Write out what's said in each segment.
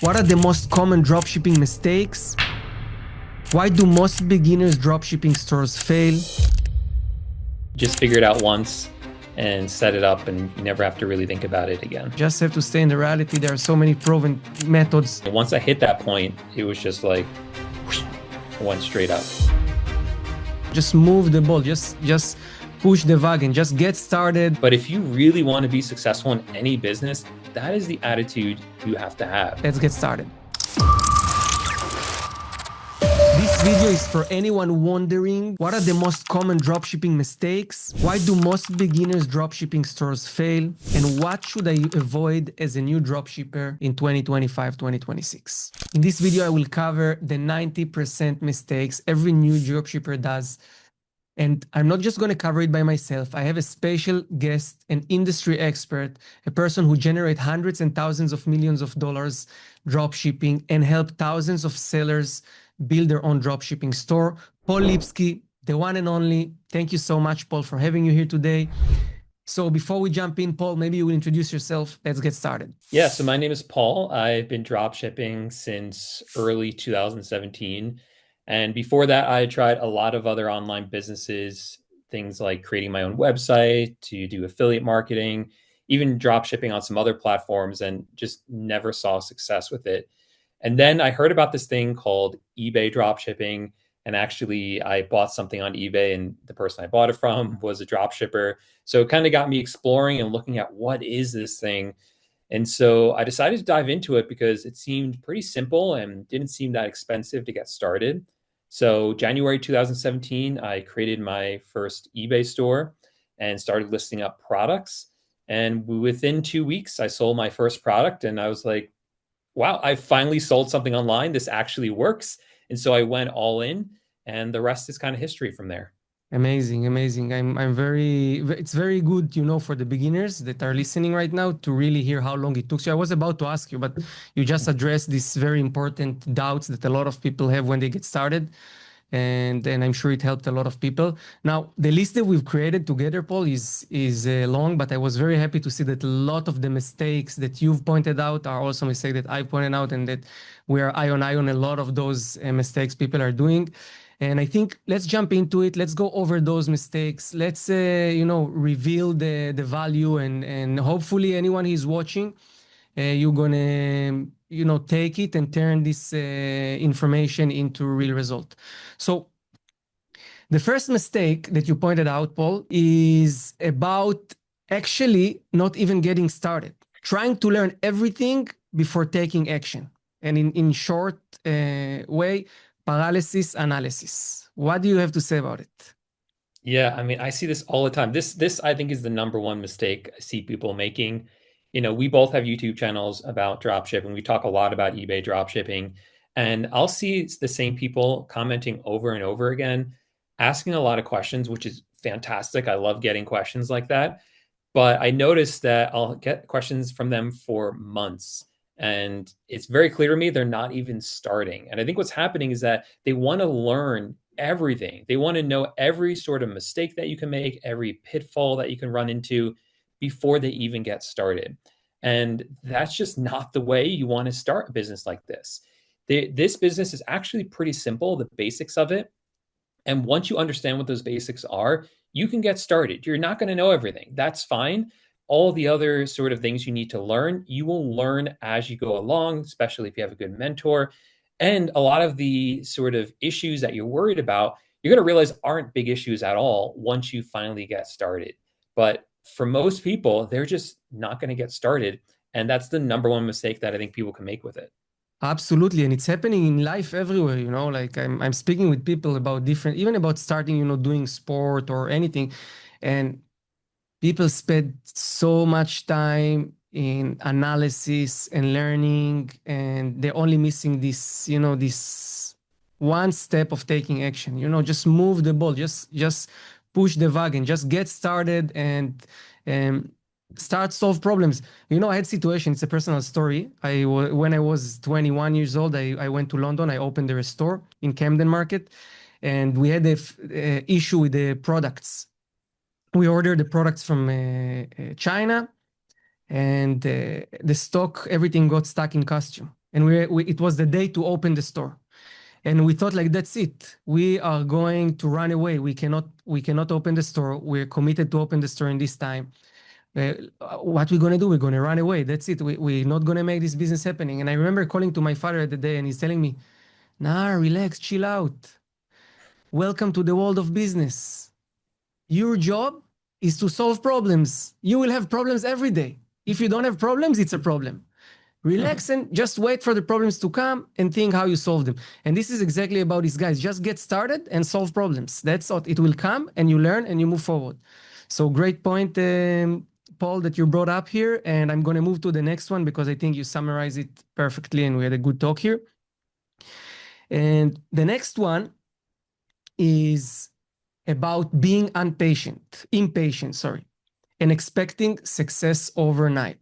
What are the most common dropshipping mistakes? Why do most beginners dropshipping stores fail? Just figure it out once and set it up, and you never have to really think about it again. Just have to stay in the reality. There are so many proven methods. And once I hit that point, it was just like, whoosh, I went straight up. Just move the ball. Just push the wagon. Just get started. But if you really want to be successful in any business, that is the attitude you have to have. Let's get started. This video is for anyone wondering what are the most common dropshipping mistakes, why do most beginners dropshipping stores fail, and what should I avoid as a new dropshipper in 2025-2026. In this video, I will cover the 90% mistakes every new dropshipper does. And I'm not just going to cover it by myself. I have a special guest, an industry expert, a person who generates hundreds and thousands of millions of dollars dropshipping and help thousands of sellers build their own dropshipping store. Paul Lipsky, the one and only. Thank you so much, Paul, for having you here today. So before we jump in, Paul, maybe you will introduce yourself. Let's get started. Yeah, so my name is Paul. I've been dropshipping since early 2017. And before that, I tried a lot of other online businesses, things like creating my own website, to do affiliate marketing, even dropshipping on some other platforms, and just never saw success with it. And then I heard about this thing called eBay dropshipping. And actually, I bought something on eBay, and the person I bought it from was a dropshipper. So it kind of got me exploring and looking at what is this thing. And so I decided to dive into it because it seemed pretty simple and didn't seem that expensive to get started. So January 2017, I created my first eBay store and started listing up products. And within 2 weeks, I sold my first product, and I was like, wow, I finally sold something online. This actually works. And so I went all in, and the rest is kind of history from there. Amazing, amazing. It's very good, for the beginners that are listening right now to really hear how long it took you. I was about to ask you, but you just addressed these very important doubts that a lot of people have when they get started. And I'm sure it helped a lot of people. Now, the list that we've created together, Paul, is long, but I was very happy to see that a lot of the mistakes that you've pointed out are also mistakes that I pointed out, and that we are eye on a lot of those mistakes people are doing. And I think let's jump into it. Let's go over those mistakes. Let's, reveal the value, and hopefully anyone who's watching, you're gonna, take it and turn this information into a real result. So the first mistake that you pointed out, Paul, is about actually not even getting started, trying to learn everything before taking action. And in short way, paralysis analysis. What do you have to say about it? Yeah, I mean, I see this all the time. This I think is the number one mistake I see people making. We both have YouTube channels about dropshipping. We talk a lot about eBay dropshipping, and I'll see the same people commenting over and over again, asking a lot of questions, which is fantastic. I love getting questions like that. But I noticed that I'll get questions from them for months, and it's very clear to me they're not even starting. And I think what's happening is that they want to learn everything. They want to know every sort of mistake that you can make, every pitfall that you can run into before they even get started. And that's just not the way you want to start a business like this. This business is actually pretty simple, the basics of it. And once you understand what those basics are, you can get started. You're not going to know everything. That's fine. All the other sort of things you need to learn, you will learn as you go along, especially if you have a good mentor. And a lot of the sort of issues that you're worried about, you're going to realize aren't big issues at all once you finally get started. But for most people, they're just not going to get started. And that's the number one mistake that I think people can make with it. Absolutely. And it's happening in life everywhere, like I'm speaking with people about even about starting, doing sport or anything. And people spend so much time in analysis and learning, and they're only missing this, this one step of taking action, just move the ball, just push the wagon, just get started and start solve problems. I had situation, it's a personal story. When I was 21 years old, I went to London. I opened a store in Camden Market, and we had a issue with the products. We ordered the products from China, and the stock, everything got stuck in custom. and it was the day to open the store. And we thought like, that's it. We are going to run away. We cannot open the store. We're committed to open the store in this time. Uh, what we're going to do? We're going to run away. That's it. We're not going to make this business happening. And I remember calling to my father at the day and he's telling me, nah, relax, chill out. Welcome to the world of business. Your job is to solve problems. You will have problems every day. If you don't have problems, it's a problem. Relax and just wait for the problems to come and think how you solve them. And this is exactly about these guys. Just get started and solve problems. That's all. It will come and you learn and you move forward. So great point, Paul, that you brought up here. And I'm going to move to the next one because I think you summarize it perfectly and we had a good talk here. And the next one is about being impatient, sorry, and expecting success overnight.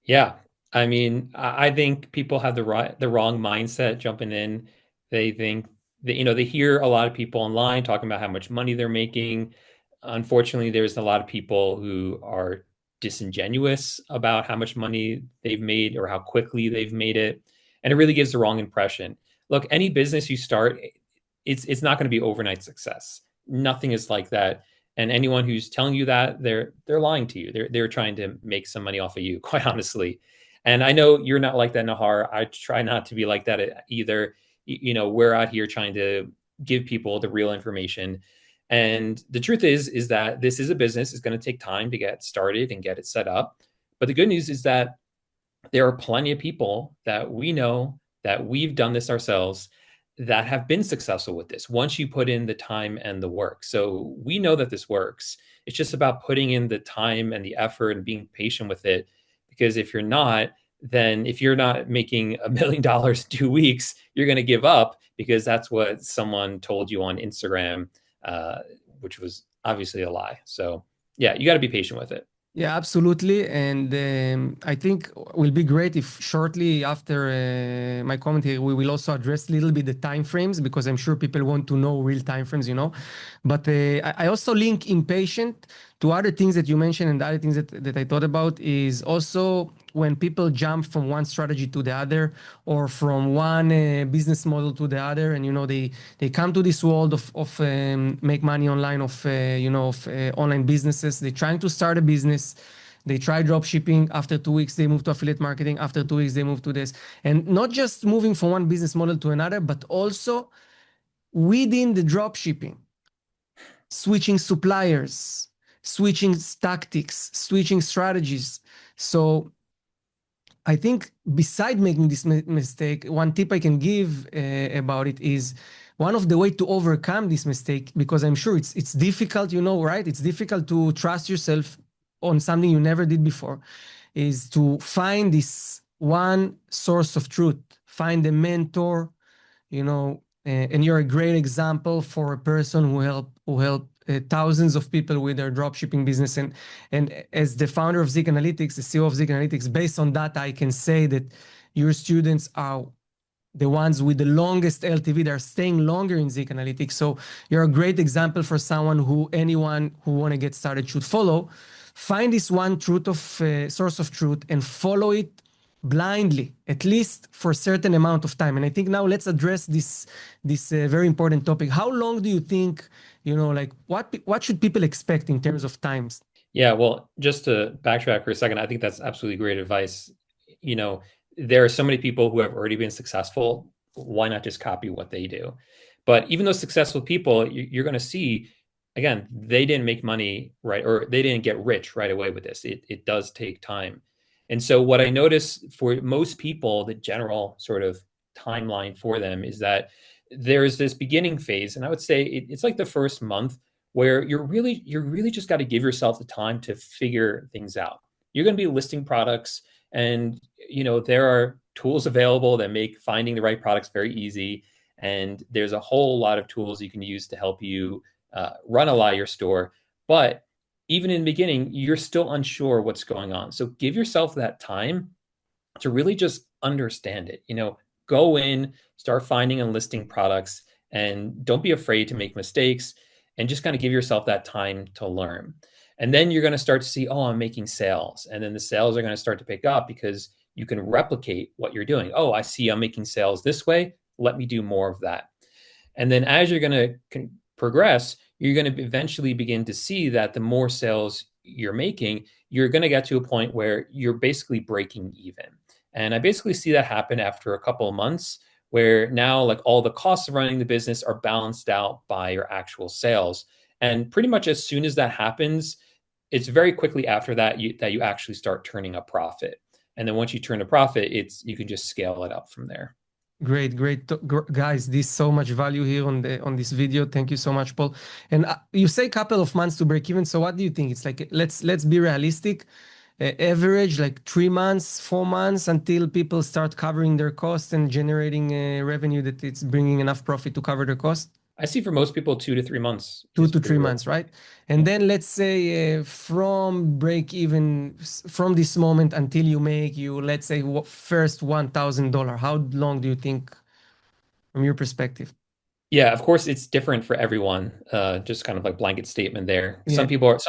Yeah. I mean, I think people have the wrong mindset jumping in. They think that, they hear a lot of people online talking about how much money they're making. Unfortunately, there's a lot of people who are disingenuous about how much money they've made or how quickly they've made it. And it really gives the wrong impression. Look, any business you start, it's not going to be overnight success. Nothing is like that. And anyone who's telling you that, they're lying to you. They're trying to make some money off of you, quite honestly. And I know you're not like that, Nahar. I try not to be like that either. We're out here trying to give people the real information. And the truth is that this is a business. It's going to take time to get started and get it set up. But the good news is that there are plenty of people that we know that we've done this ourselves that have been successful with this once you put in the time and the work. So we know that this works. It's just about putting in the time and the effort and being patient with it. Because if you're not, then if you're not making $1 million in 2 weeks, you're going to give up because that's what someone told you on Instagram, which was obviously a lie. So yeah, you got to be patient with it. Yeah, absolutely. And I think it will be great if shortly after my comment here, we will also address a little bit the time frames because I'm sure people want to know real time frames. But I also link Impatient to other things that you mentioned, and the other things that I thought about is also when people jump from one strategy to the other or from one business model to the other, and they come to this world of make money online, of online businesses. They're trying to start a business. They try drop shipping. After 2 weeks, they move to affiliate marketing. After 2 weeks, they move to this. And not just moving from one business model to another, but also within the drop shipping, switching suppliers, switching tactics, switching strategies. So I think beside making this mistake, one tip I can give about it is one of the way to overcome this mistake, because I'm sure it's difficult, right? It's difficult to trust yourself on something you never did before, is to find this one source of truth, find a mentor, and you're a great example for a person who helped thousands of people with their dropshipping business. And as the founder of Zik Analytics, the CEO of Zik Analytics, based on that, I can say that your students are the ones with the longest LTV. They're staying longer in Zik Analytics. So you're a great example for anyone who want to get started should follow. Find this one source of truth and follow it blindly, at least for a certain amount of time. And I think now let's address this very important topic. How long do you think, what should people expect in terms of times? Yeah, well, just to backtrack for a second, I think that's absolutely great advice. There are so many people who have already been successful. Why not just copy what they do? But even those successful people, you're going to see, again, they didn't make money, right? Or they didn't get rich right away with this. It does take time. And so what I notice for most people, the general sort of timeline for them is that there's this beginning phase. And I would say it's like the first month where you're really just got to give yourself the time to figure things out. You're going to be listing products, and there are tools available that make finding the right products very easy. And there's a whole lot of tools you can use to help you run a lot of your store. But even in the beginning, you're still unsure what's going on. So give yourself that time to really just understand it. Go in, start finding and listing products, and don't be afraid to make mistakes, and just kind of give yourself that time to learn. And then you're going to start to see, oh, I'm making sales. And then the sales are going to start to pick up because you can replicate what you're doing. Oh, I see I'm making sales this way. Let me do more of that. And then as you're going to progress, you're going to eventually begin to see that the more sales you're making, you're going to get to a point where you're basically breaking even. And I basically see that happen after a couple of months where now like all the costs of running the business are balanced out by your actual sales. And pretty much as soon as that happens, it's very quickly after that you actually start turning a profit. And then once you turn a profit, you can just scale it up from there. Great, great, guys. There's so much value here on this video. Thank you so much, Paul. And you say couple of months to break even. So what do you think? It's like let's be realistic. Average like 3 months, 4 months until people start covering their costs and generating revenue that it's bringing enough profit to cover their cost. I see for most people 2 to 3 months two is to pretty three real. months, right? And Yeah. then let's say from break even, from this moment until you make you, let's say first $1,000, how long do you think from your perspective? Yeah, of course it's different for everyone. Just kind of like blanket statement there. Yeah. Some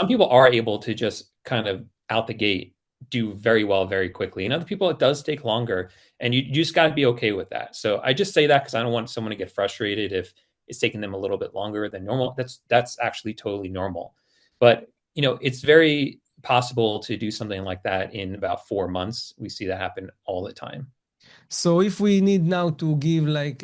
people are able to just kind of out the gate do very well very quickly. And other people it does take longer. And you just got to be okay with that. So I just say that because I don't want someone to get frustrated if it's taking them a little bit longer than normal. That's actually totally normal. But it's very possible to do something like that in about 4 months. We see that happen all the time. So if we need now to give like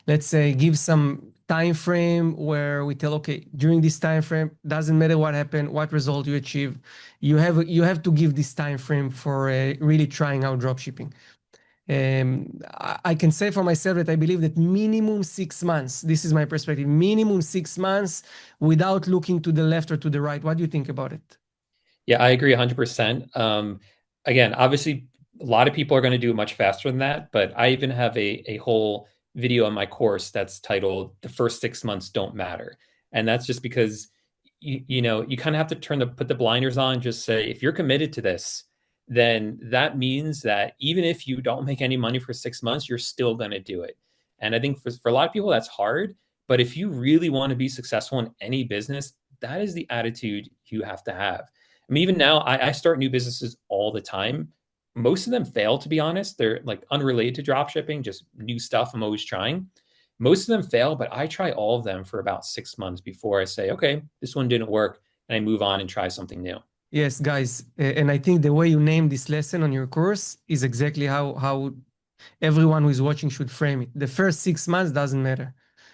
let's say give some time frame where we tell, okay, during this time frame, doesn't matter what happened, what result you achieve, you have to give this time frame for really trying out dropshipping. I can say for myself that I believe that minimum 6 months, this is my perspective, minimum 6 months without looking to the left or to the right. What do you think about it? Yeah, I agree 100%. Again, obviously, a lot of people are going to do it much faster than that, but I even have a whole video on my course that's titled "The First 6 Months Don't Matter," and that's just because you kind of have to put the blinders on, just say if you're committed to this, then that means that even if you don't make any money for 6 months, you're still going to do it. And I think for a lot of people that's hard, but if you really want to be successful in any business, that is the attitude you have to have. I mean, even now, I start new businesses all the time. Most of them fail, to be honest. They're like unrelated to drop shipping, just new stuff I'm always trying. Most of them fail, but I try all of them for about 6 months before I say, okay, this one didn't work, and I move on and try something new. Yes, guys, and I think the way you name this lesson on your course is exactly how everyone who is watching should frame it. The first 6 months doesn't matter.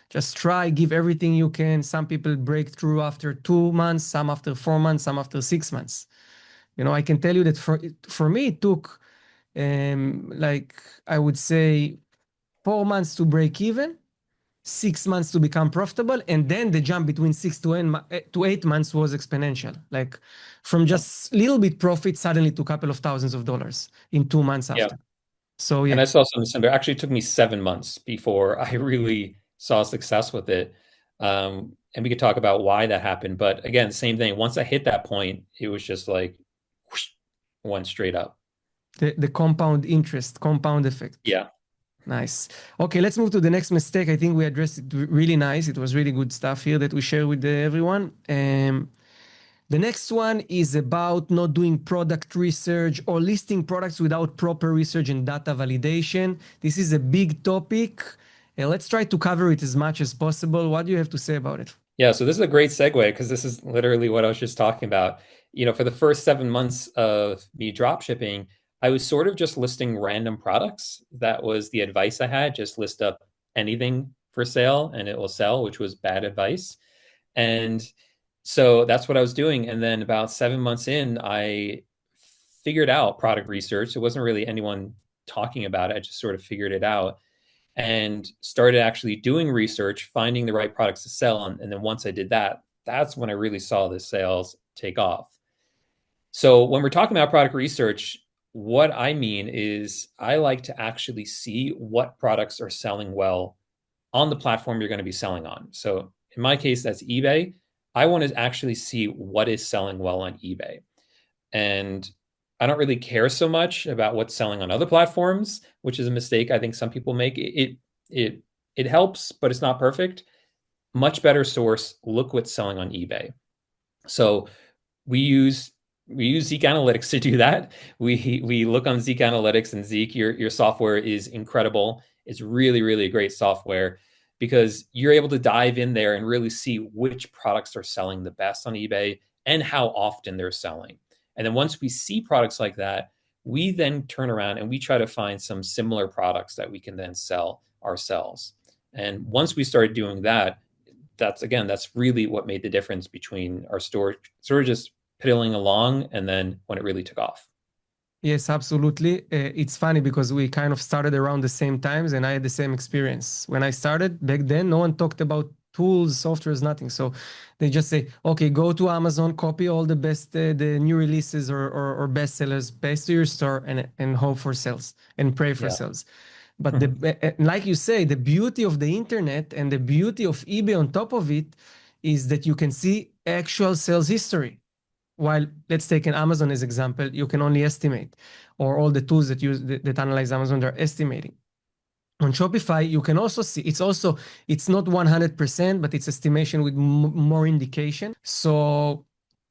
Just try, give everything you can. Some people break through after 2 months, some after 4 months, some after 6 months. I can tell you that for me, it took like I would say 4 months to break even, 6 months to become profitable, and then the jump between 6 to 8 months was exponential. Like from Yeah. just little bit profit suddenly to a couple of thousands of dollars in 2 months Yeah. after. So And yeah, I saw something similar. Actually, it took me 7 months before I really saw success with it. And we could talk about why that happened. But again, same thing. Once I hit that point, it was just like whoosh, went straight up. the compound interest, compound effect. Yeah. Nice. Okay, let's move to the next mistake. I think we addressed it really nice. It was really good stuff here that we share with everyone. The next one is about not doing product research or listing products without proper research and data validation. This is a big topic. Let's try to cover it as much as possible. What do you have to say about it? Yeah, so this is a great segue because this is literally what I was just talking about. For the first 7 months of me drop shipping, I was sort of just listing random products. That was the advice I had, just list up anything for sale and it will sell, which was bad advice. And so that's what I was doing. And then about 7 months in, I figured out product research. It wasn't really anyone talking about it. I just sort of figured it out and started actually doing research, finding the right products to sell. And then once I did that, that's when I really saw the sales take off. So when we're talking about product research, what I mean is I like to actually see what products are selling well on the platform you're going to be selling on. So in my case, that's eBay. I want to actually see what is selling well on eBay. And I don't really care so much about what's selling on other platforms, which is a mistake I think some people make. It helps, but it's not perfect. Much better source. Look what's selling on eBay. So we use We use Zeek Analytics to do that. We look on Zeek Analytics, and Zeek, your software is incredible. It's really, really a great software because you're able to dive in there and really see which products are selling the best on eBay and how often they're selling. And then once we see products like that, we then turn around and we try to find some similar products that we can then sell ourselves. And once we started doing that, that's really what made the difference between our store sort of just piddling along and then when it really took off. Yes, absolutely. It's funny because we kind of started around the same times, and I had the same experience. When I started back then, no one talked about tools, softwares, nothing. So they just say, okay, go to Amazon, copy all the best, the new releases or best sellers, paste to your store, and hope for sales and pray for Yeah. sales. But like you say, the beauty of the internet and the beauty of eBay on top of it is that you can see actual sales history. While let's take an Amazon as example, you can only estimate, or all the tools that analyze Amazon, they're estimating. On Shopify, you can also see it's not 100%, but it's estimation with more indication. So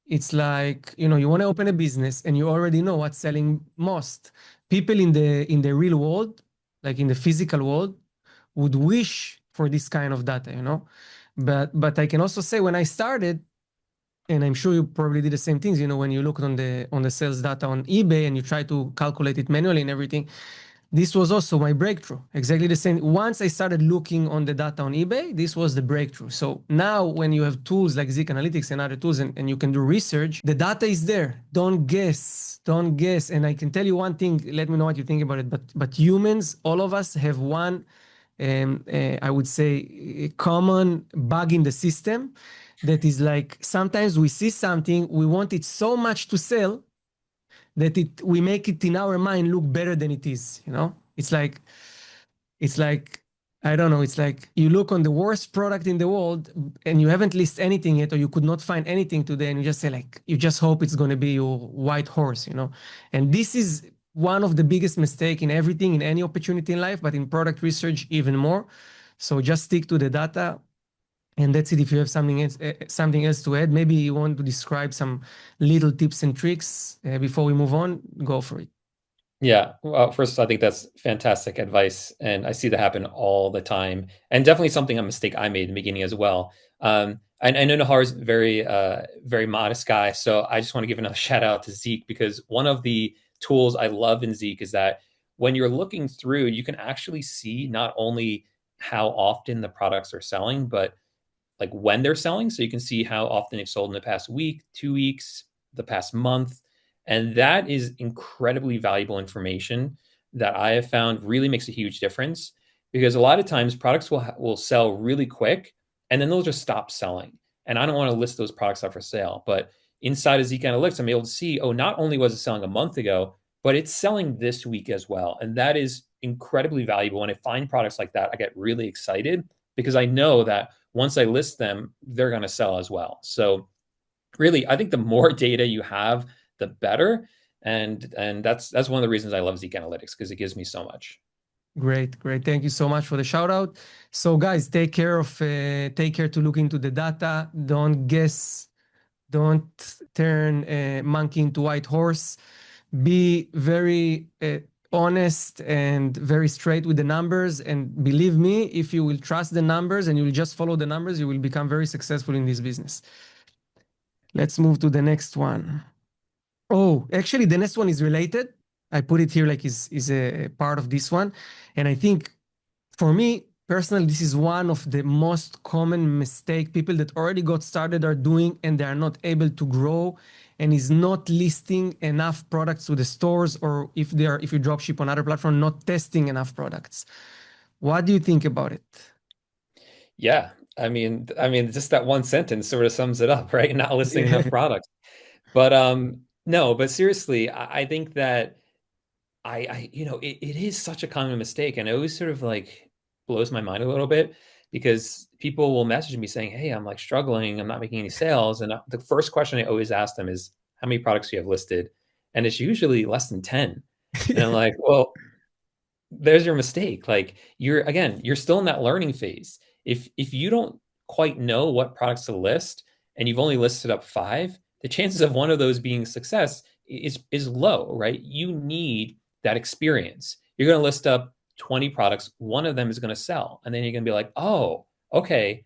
it's like, you want to open a business and you already know what's selling most. People in the real world, like in the physical world, would wish for this kind of data. But I can also say when I started, and I'm sure you probably did the same things, when you look on the sales data on eBay and you try to calculate it manually and everything. This was also my breakthrough. Exactly the same. Once I started looking on the data on eBay, this was the breakthrough. So now when you have tools like Zeek Analytics and other tools and you can do research, the data is there. Don't guess. Don't guess. And I can tell you one thing, let me know what you think about it. But humans, all of us have one, I would say, a common bug in the system that is like sometimes we see something, we want it so much to sell that we make it in our mind look better than it is. It's like I don't know, it's like you look on the worst product in the world and you haven't listed anything yet, or you could not find anything today, and you just say, like, you just hope it's going to be your white horse. And this is one of the biggest mistake in everything, in any opportunity in life, but in product research even more. So just stick to the data, and that's it. If you have something else to add, maybe you want to describe some little tips and tricks before we move on, go for it. Yeah. Well, first, I think that's fantastic advice. And I see that happen all the time. And definitely a mistake I made in the beginning as well. I know Nahar's very modest guy. So I just want to give another shout out to Zeek because one of the tools I love in Zeek is that when you're looking through, you can actually see not only how often the products are selling, but like when they're selling. So you can see how often they've sold in the past week, 2 weeks, the past month. And that is incredibly valuable information that I have found really makes a huge difference because a lot of times products will sell really quick and then they'll just stop selling. And I don't want to list those products up for sale. But inside of Zeek Analytics, I'm able to see, oh, not only was it selling a month ago, but it's selling this week as well. And that is incredibly valuable. When I find products like that, I get really excited because I know that once I list them, they're going to sell as well. So really, I think the more data you have, the better. And that's one of the reasons I love Zeek Analytics because it gives me so much. Great, great. Thank you so much for the shout out. So guys, take care to look into the data. Don't guess. Don't turn a monkey into white horse. Be very honest and very straight with the numbers. And believe me, if you will trust the numbers and you will just follow the numbers, you will become very successful in this business. Let's move to the next one. Oh, actually, the next one is related. I put it here like is a part of this one. And I think for me personally, this is one of the most common mistake people that already got started are doing, and they are not able to grow, and is not listing enough products to the stores, or if you drop ship on other platform, not testing enough products. What do you think about it? Yeah. I mean, just that one sentence sort of sums it up, right? Not listing enough products. But no, but seriously, I think that it is such a common mistake, and it always sort of like blows my mind a little bit because people will message me saying, "Hey, I'm like struggling. I'm not making any sales." And the first question I always ask them is, "How many products do you have listed?" And it's usually less than 10. And I'm like, "Well, there's your mistake. Like you're still in that learning phase. If you don't quite know what products to list and you've only listed up 5, the chances of one of those being a success is low, right? You need that experience. You're going to list up 20 products, one of them is going to sell, and then you're going to be like, oh, okay,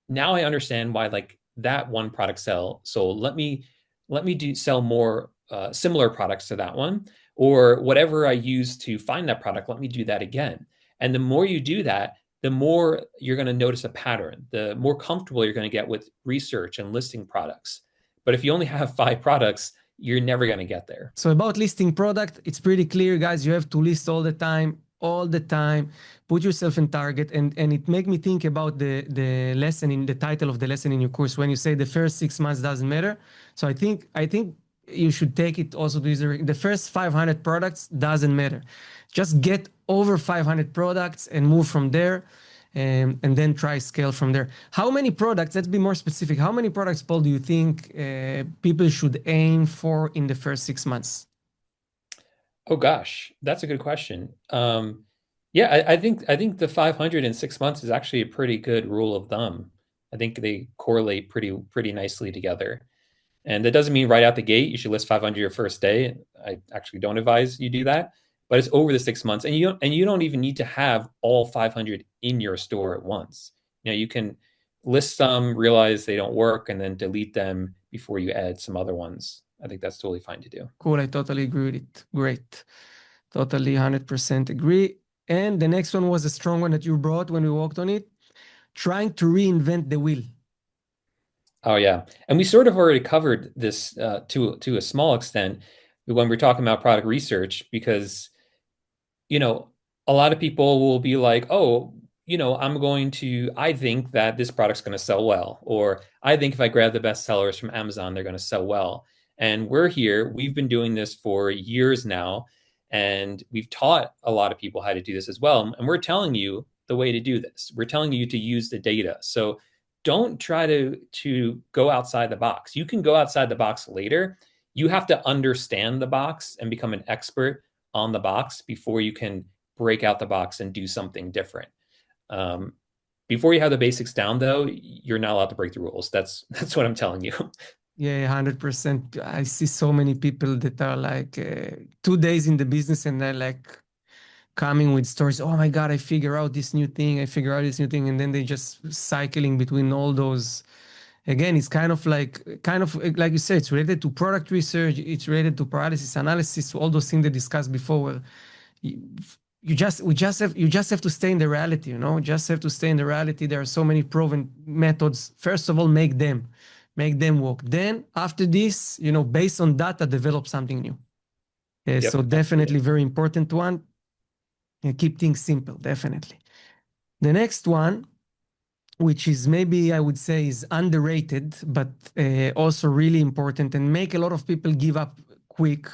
now I understand why like that one product sell. So let me do sell more similar products to that one, or whatever I use to find that product. Let me do that again. And the more you do that, the more you're going to notice a pattern, the more comfortable you're going to get with research and listing products. But if you only have 5 products, you're never going to get there. So about listing product, it's pretty clear, guys. You have to list all the time, all the time. Put yourself in target, and it made me think about the lesson in the title of the lesson in your course when you say the first 6 months doesn't matter. So I think you should take it also to the first 500 products doesn't matter. Just get over 500 products and move from there. And then try scale from there. How many products, let's be more specific, how many products, Paul, do you think people should aim for in the first 6 months? Oh gosh, that's a good question. Yeah, I think the 500 in 6 months is actually a pretty good rule of thumb. I think they correlate pretty nicely together. And that doesn't mean right out the gate you should list 500 your first day. I actually don't advise you do that, but it's over the 6 months, and you don't even need to have all 500 in your store at once. You can list some, realize they don't work, and then delete them before you add some other ones. I think that's totally fine to do. Cool, I totally agree with it. Great. Totally 100% agree. And the next one was a strong one that you brought when we walked on it. Trying to reinvent the wheel. Oh yeah, and we sort of already covered this to a small extent when we're talking about product research, because you know, a lot of people will be like, oh, I think that this product's going to sell well, or I think if I grab the best sellers from Amazon, they're going to sell well. And we've been doing this for years now, and we've taught a lot of people how to do this as well. And we're telling you the way to do this. We're telling you to use the data. So don't try to go outside the box. You can go outside the box later. You have to understand the box and become an expert on the box before you can break out the box and do something different. Um, Before you have the basics down, though, you're not allowed to break the rules. That's what I'm telling you. Yeah, 100%. I see so many people that are like 2 days in the business and they're like coming with stories. Oh my God, I figure out this new thing. I figure out this new thing. And then they just cycling between all those. Again, it's kind of like you said, it's related to product research. It's related to paralysis analysis, all those things they discussed before. Where you, you just have to stay in the reality, just have to stay in the reality. There are so many proven methods. First of all, make them work. Then after this, based on data, develop something new. So Yep, definitely absolutely. very important one. And keep things simple, definitely. The next one, which is maybe I would say is underrated, but also really important and make a lot of people give up quick,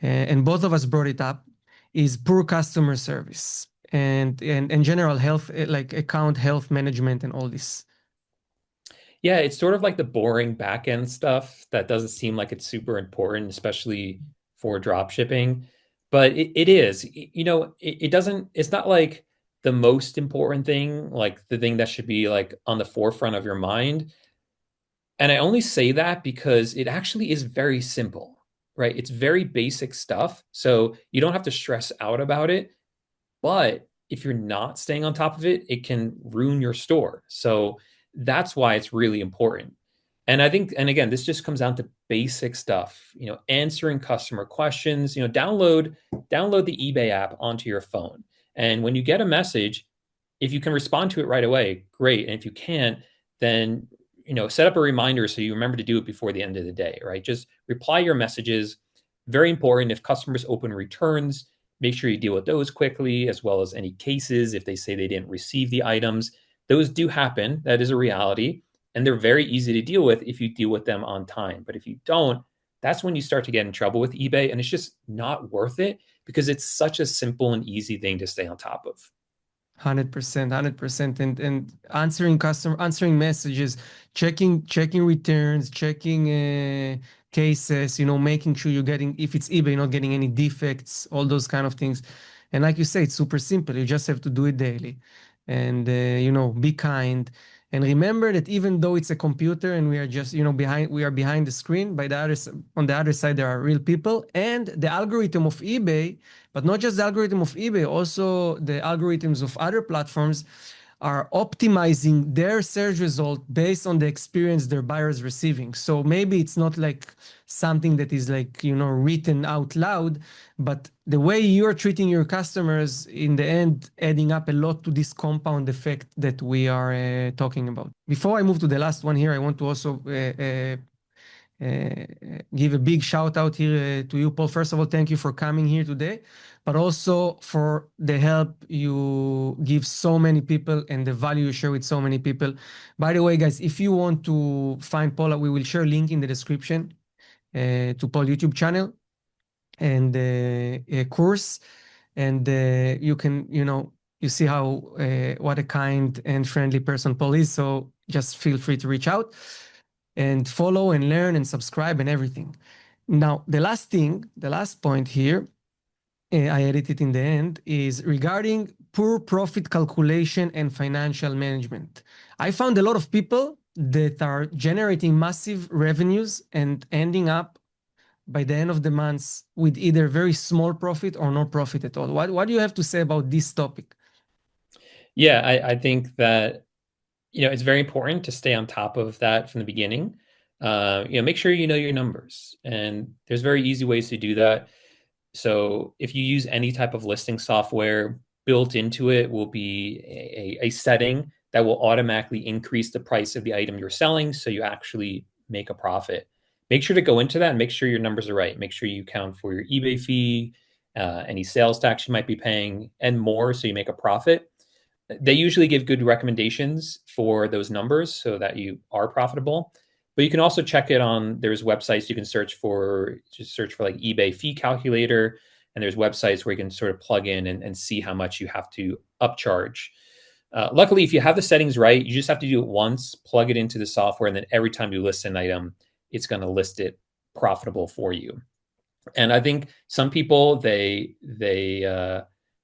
and both of us brought it up, is poor customer service and general health, like account health management and all this. Yeah, it's sort of like the boring back end stuff that doesn't seem like it's super important, especially for drop shipping. But it is. It doesn't, it's not like the most important thing, like the thing that should be like on the forefront of your mind. And I only say that because it actually is very simple, right? It's very basic stuff. So you don't have to stress out about it. But if you're not staying on top of it, it can ruin your store. So that's why it's really important. And I think, and again, this just comes down to basic stuff, answering customer questions, download the eBay app onto your phone. And when you get a message, if you can respond to it right away, great. And if you can't, then set up a reminder so you remember to do it before the end of the day, right? Just reply your messages. Very important. If customers open returns, make sure you deal with those quickly, as well as any cases if they say they didn't receive the items. Those do happen. That is a reality. And they're very easy to deal with if you deal with them on time. But if you don't, that's when you start to get in trouble with eBay. And it's just not worth it because it's such a simple and easy thing to stay on top of. 100%, 100%. And answering messages, checking returns, checking cases, making sure you're getting, if it's eBay, not getting any defects, all those kind of things. And like you say, it's super simple. You just have to do it daily. And be kind. And remember that even though it's a computer and we are just, we are behind the screen, on the other side, there are real people. And the algorithm of eBay, but not just the algorithm of eBay, also the algorithms of other platforms are optimizing their search result based on the experience their buyers receiving. So maybe it's not like something that is like, written out loud, but the way you're treating your customers in the end, adding up a lot to this compound effect that we are talking about. Before I move to the last one here, I want to also give a big shout out here to you, Paul. First of all, thank you for coming here today, but also for the help you give so many people and the value you share with so many people. By the way, guys, if you want to find Paul, we will share a link in the description to Paul YouTube channel and a course, and you can, you see how what a kind and friendly person Paul is. So just feel free to reach out and follow and learn and subscribe and everything. Now, the last point here, I edited in the end, is regarding poor profit calculation and financial management. I found a lot of people that are generating massive revenues and ending up by the end of the month with either very small profit or no profit at all. What do you have to say about this topic? Yeah, I think that it's very important to stay on top of that from the beginning. Make sure you know your numbers, and there's very easy ways to do that. So if you use any type of listing software, built into it will be a setting that will automatically increase the price of the item you're selling, so you actually make a profit. Make sure to go into that and make sure your numbers are right. Make sure you account for your eBay fee, any sales tax you might be paying, and more, so you make a profit. They usually give good recommendations for those numbers so that you are profitable. But you can also check it on, there's websites you can search for, just search for like eBay fee calculator. And there's websites where you can sort of plug in and see how much you have to upcharge. Luckily, if you have the settings right, you just have to do it once, plug it into the software, and then every time you list an item, it's going to list it profitable for you. And I think some people they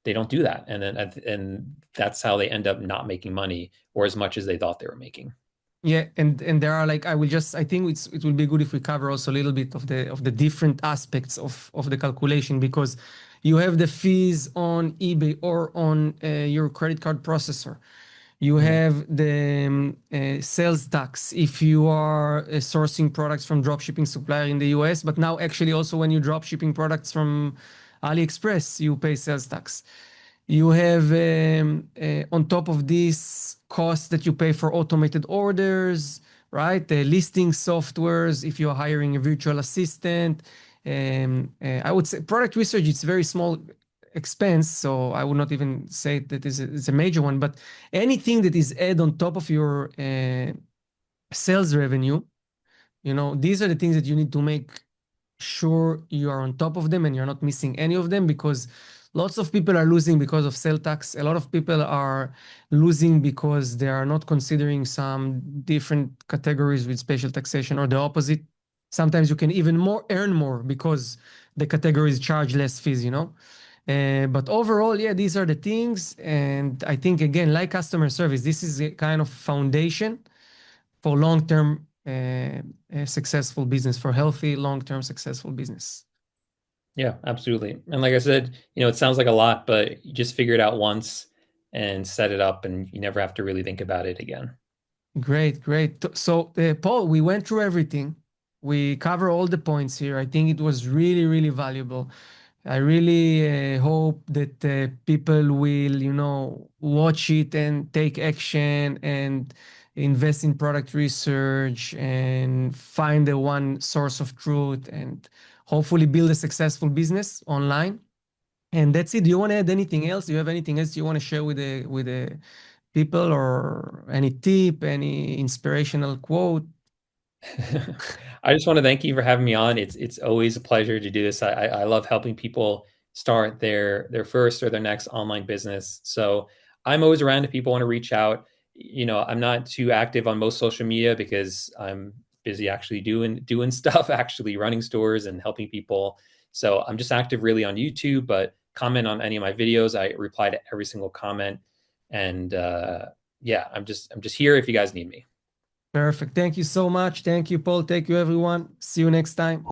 don't do that, and that's how they end up not making money or as much as they thought they were making. Yeah, and there are like I think it will be good if we cover also a little bit of the different aspects of the calculation, because you have the fees on eBay or on your credit card processor. You Mm. have the sales tax if you are sourcing products from dropshipping supplier in the US, but now actually also when you drop shipping products from AliExpress, you pay sales tax. You have on top of this costs that you pay for automated orders, right? The listing softwares, if you're hiring a virtual assistant. I would say product research, it's very small expense, so I would not even say that it's a major one, but anything that is add on top of your sales revenue, these are the things that you need to make sure you are on top of them and you're not missing any of them, because lots of people are losing because of sales tax. A lot of people are losing because they are not considering some different categories with special taxation, or the opposite. Sometimes you can even earn more because the categories charge less fees. But overall, yeah, these are the things. And I think, again, like customer service, this is a kind of foundation for long-term successful business, for healthy, long-term successful business. Yeah, absolutely. And like I said, it sounds like a lot, but you just figure it out once and set it up, and you never have to really think about it again. Great, great. So, Paul, we went through everything. We cover all the points here. I think it was really, really valuable. I really hope that people will, watch it and take action and invest in product research and find the one source of truth and hopefully build a successful business online. And that's it. Do you want to add anything else? Do you have anything else you want to share with the people, or any tip, any inspirational quote? I just want to thank you for having me on. It's always a pleasure to do this. I love helping people start their first or their next online business. So I'm always around if people want to reach out. I'm not too active on most social media because I'm busy actually doing stuff, actually running stores and helping people. So I'm just active really on YouTube, but comment on any of my videos. I reply to every single comment. And yeah, I'm just here if you guys need me. Perfect. Thank you so much. Thank you, Paul. Thank you, everyone. See you next time.